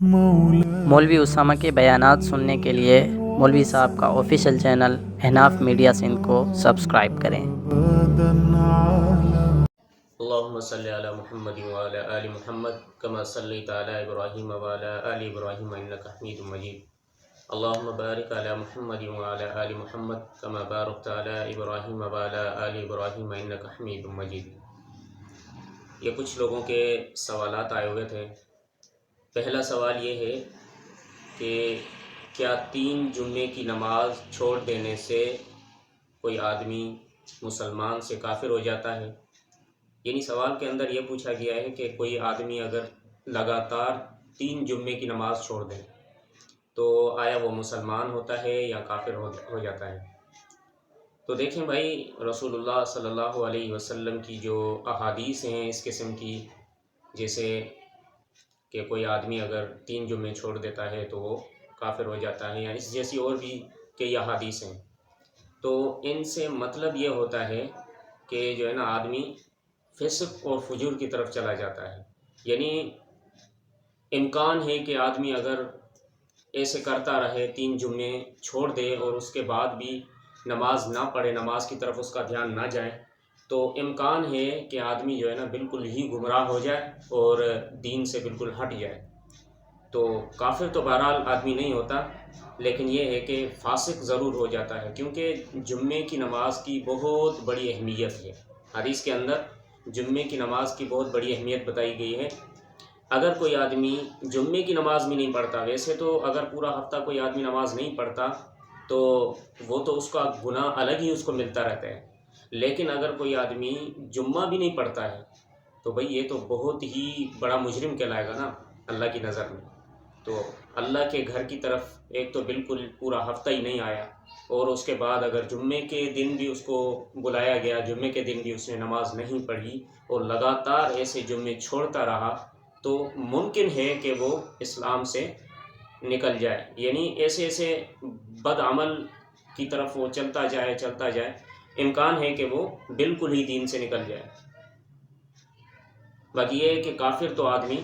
مولوی اسامہ کے بیانات سننے کے لیے مولوی صاحب کا آفیشیل چینل احناف میڈیا سندھ کو سبسکرائب کریں۔ اللهم صل على محمد وعلى آل محمد كما صليت على إبراهيم وعلى آل إبراهيم إنك حميد مجيد اللهم بارك على محمد وعلى آل محمد كما باركت على إبراهيم وعلى آل إبراهيم إنك حميد مجيد۔ یہ کچھ لوگوں کے سوالات آئے ہوئے تھے۔ پہلا سوال یہ ہے کہ کیا 3 جمعے کی نماز چھوڑ دینے سے کوئی آدمی مسلمان سے کافر ہو جاتا ہے؟ یعنی سوال کے اندر یہ پوچھا گیا ہے کہ کوئی آدمی اگر لگاتار 3 جمعے کی نماز چھوڑ دے تو آیا وہ مسلمان ہوتا ہے یا کافر ہو جاتا ہے؟ تو دیکھیں بھائی، رسول اللہ صلی اللہ علیہ وسلم کی جو احادیث ہیں اس قسم کی، جیسے کہ کوئی آدمی اگر 3 جمعے چھوڑ دیتا ہے تو وہ کافر ہو جاتا ہے، یا اس جیسی اور بھی کئی احادیث ہیں، تو ان سے مطلب یہ ہوتا ہے کہ جو ہے نا آدمی فسق اور فجور کی طرف چلا جاتا ہے۔ یعنی امکان ہے کہ آدمی اگر ایسے کرتا رہے، 3 جمعے چھوڑ دے اور اس کے بعد بھی نماز نہ پڑھے، نماز کی طرف اس کا دھیان نہ جائے، تو امکان ہے کہ آدمی جو ہے نا بالکل ہی گمراہ ہو جائے اور دین سے بالکل ہٹ جائے۔ تو کافر تو بہرحال آدمی نہیں ہوتا، لیکن یہ ہے کہ فاسق ضرور ہو جاتا ہے، کیونکہ جمعے کی نماز کی بہت بڑی اہمیت ہے۔ حدیث کے اندر جمعے کی نماز کی بہت بڑی اہمیت بتائی گئی ہے۔ اگر کوئی آدمی جمعے کی نماز بھی نہیں پڑھتا، ویسے تو اگر پورا ہفتہ کوئی آدمی نماز نہیں پڑھتا تو وہ تو اس کا گناہ الگ ہی اس کو ملتا رہتا ہے، لیکن اگر کوئی آدمی جمعہ بھی نہیں پڑھتا ہے تو بھئی یہ تو بہت ہی بڑا مجرم کہلائے گا نا اللہ کی نظر میں۔ تو اللہ کے گھر کی طرف ایک تو بالکل پورا ہفتہ ہی نہیں آیا، اور اس کے بعد اگر جمعے کے دن بھی اس کو بلایا گیا، جمعے کے دن بھی اس نے نماز نہیں پڑھی اور لگاتار ایسے جمعے چھوڑتا رہا، تو ممکن ہے کہ وہ اسلام سے نکل جائے۔ یعنی ایسے بد عمل کی طرف وہ چلتا جائے، امکان ہے کہ وہ بالکل ہی دین سے نکل جائے۔ باقی یہ ہے کہ کافر تو آدمی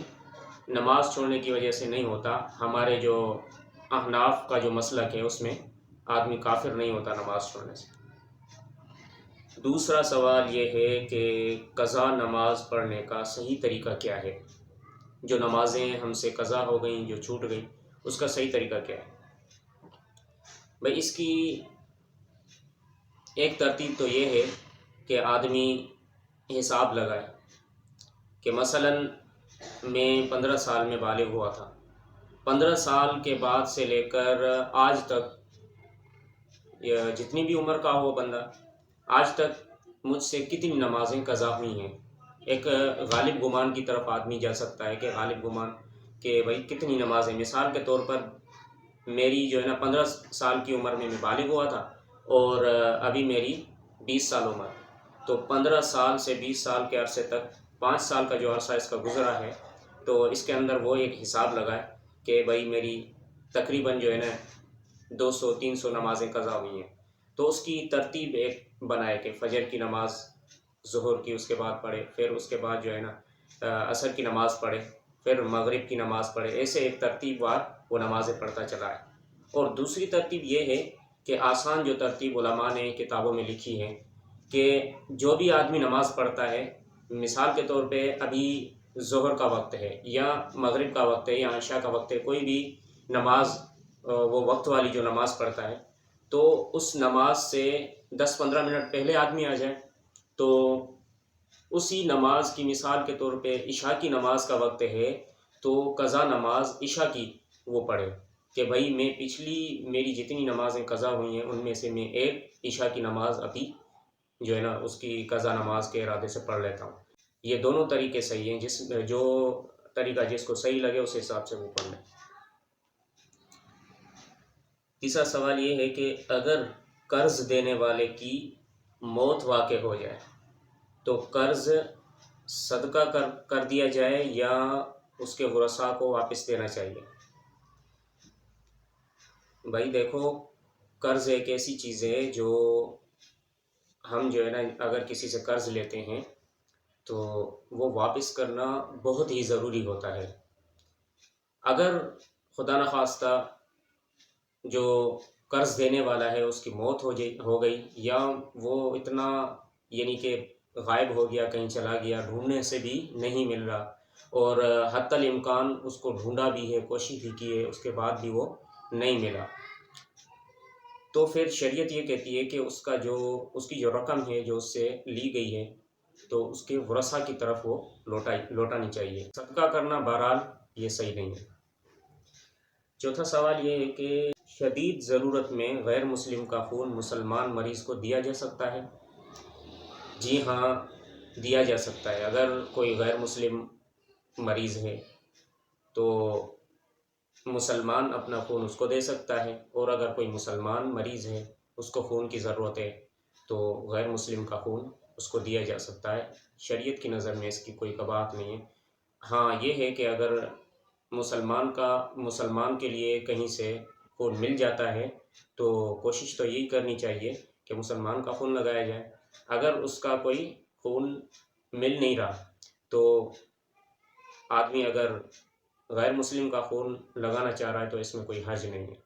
نماز چھوڑنے کی وجہ سے نہیں ہوتا۔ ہمارے جو احناف کا جو مسلک ہے اس میں آدمی کافر نہیں ہوتا نماز چھوڑنے سے۔ دوسرا سوال یہ ہے کہ قضا نماز پڑھنے کا صحیح طریقہ کیا ہے؟ جو نمازیں ہم سے قضا ہو گئیں، جو چھوٹ گئیں، اس کا صحیح طریقہ کیا ہے؟ بھئی اس کی ایک ترتیب تو یہ ہے کہ آدمی حساب لگائے کہ مثلاً میں 15 سال میں بالغ ہوا تھا، 15 سال کے بعد سے لے کر آج تک، یا جتنی بھی عمر کا ہو بندہ، آج تک مجھ سے کتنی نمازیں قضا ہوئی ہیں۔ ایک غالب گمان کی طرف آدمی جا سکتا ہے کہ غالب گمان کہ بھئی کتنی نمازیں، مثال کے طور پر میری جو ہے نا 15 سال کی عمر میں بالغ ہوا تھا اور ابھی میری 20 سال عمر، تو 15 سال سے 20 سال کے عرصے تک 5 سال کا جو عرصہ اس کا گزرا ہے، تو اس کے اندر وہ ایک حساب لگائے کہ بھئی میری تقریباً جو ہے نا 200-300 نمازیں قضا ہوئی ہیں۔ تو اس کی ترتیب ایک بنائے کہ فجر کی نماز ظہر کی اس کے بعد پڑھے، پھر اس کے بعد جو ہے نا عصر کی نماز پڑھے، پھر مغرب کی نماز پڑھے، ایسے ایک ترتیب وار وہ نمازیں پڑھتا چلا ہے۔ اور دوسری ترتیب یہ ہے کہ آسان جو ترتیب علماء نے کتابوں میں لکھی ہے کہ جو بھی آدمی نماز پڑھتا ہے، مثال کے طور پہ ابھی ظہر کا وقت ہے یا مغرب کا وقت ہے یا عشاء کا وقت ہے، کوئی بھی نماز وہ وقت والی جو نماز پڑھتا ہے، تو اس نماز سے 10-15 منٹ پہلے آدمی آ جائے، تو اسی نماز کی مثال کے طور پہ عشاء کی نماز کا وقت ہے تو قضا نماز عشاء کی وہ پڑھے کہ بھئی میں پچھلی میری جتنی نمازیں قضا ہوئی ہیں ان میں سے میں ایک عشاء کی نماز ابھی جو ہے نا اس کی قضا نماز کے ارادے سے پڑھ لیتا ہوں۔ یہ دونوں طریقے صحیح ہیں، جو طریقہ جس کو صحیح لگے اس حساب سے وہ پڑھ لیں۔ تیسرا سوال یہ ہے کہ اگر قرض دینے والے کی موت واقع ہو جائے تو قرض صدقہ کر دیا جائے یا اس کے ورثاء کو واپس دینا چاہیے؟ بھائی دیکھو، قرض ایک ایسی چیز ہے جو ہم جو ہے نا اگر کسی سے قرض لیتے ہیں تو وہ واپس کرنا بہت ہی ضروری ہوتا ہے۔ اگر خدا نخواستہ جو قرض دینے والا ہے اس کی موت ہو گئی، یا وہ اتنا یعنی کہ غائب ہو گیا، کہیں چلا گیا، ڈھونڈنے سے بھی نہیں مل رہا، اور حتی الامکان اس کو ڈھونڈا بھی ہے، کوشش بھی کی ہے، اس کے بعد بھی وہ نہیں ملا، تو پھر شریعت یہ کہتی ہے کہ اس کی جو رقم ہے جو اس سے لی گئی ہے تو اس کے ورثہ کی طرف وہ لوٹانی چاہیے۔ صدقہ کرنا بہرحال یہ صحیح نہیں ہے۔ چوتھا سوال یہ ہے کہ شدید ضرورت میں غیر مسلم کا خون مسلمان مریض کو دیا جا سکتا ہے؟ جی ہاں، دیا جا سکتا ہے۔ اگر کوئی غیر مسلم مریض ہے تو مسلمان اپنا خون اس کو دے سکتا ہے، اور اگر کوئی مسلمان مریض ہے اس کو خون کی ضرورت ہے تو غیر مسلم کا خون اس کو دیا جا سکتا ہے۔ شریعت کی نظر میں اس کی کوئی قباحت نہیں ہے۔ ہاں یہ ہے کہ اگر مسلمان کے لیے کہیں سے خون مل جاتا ہے تو کوشش تو یہی کرنی چاہیے کہ مسلمان کا خون لگایا جائے۔ اگر اس کا کوئی خون مل نہیں رہا تو آدمی اگر غیر مسلم کا خون لگانا چاہ رہا ہے تو اس میں کوئی حرج نہیں ہے۔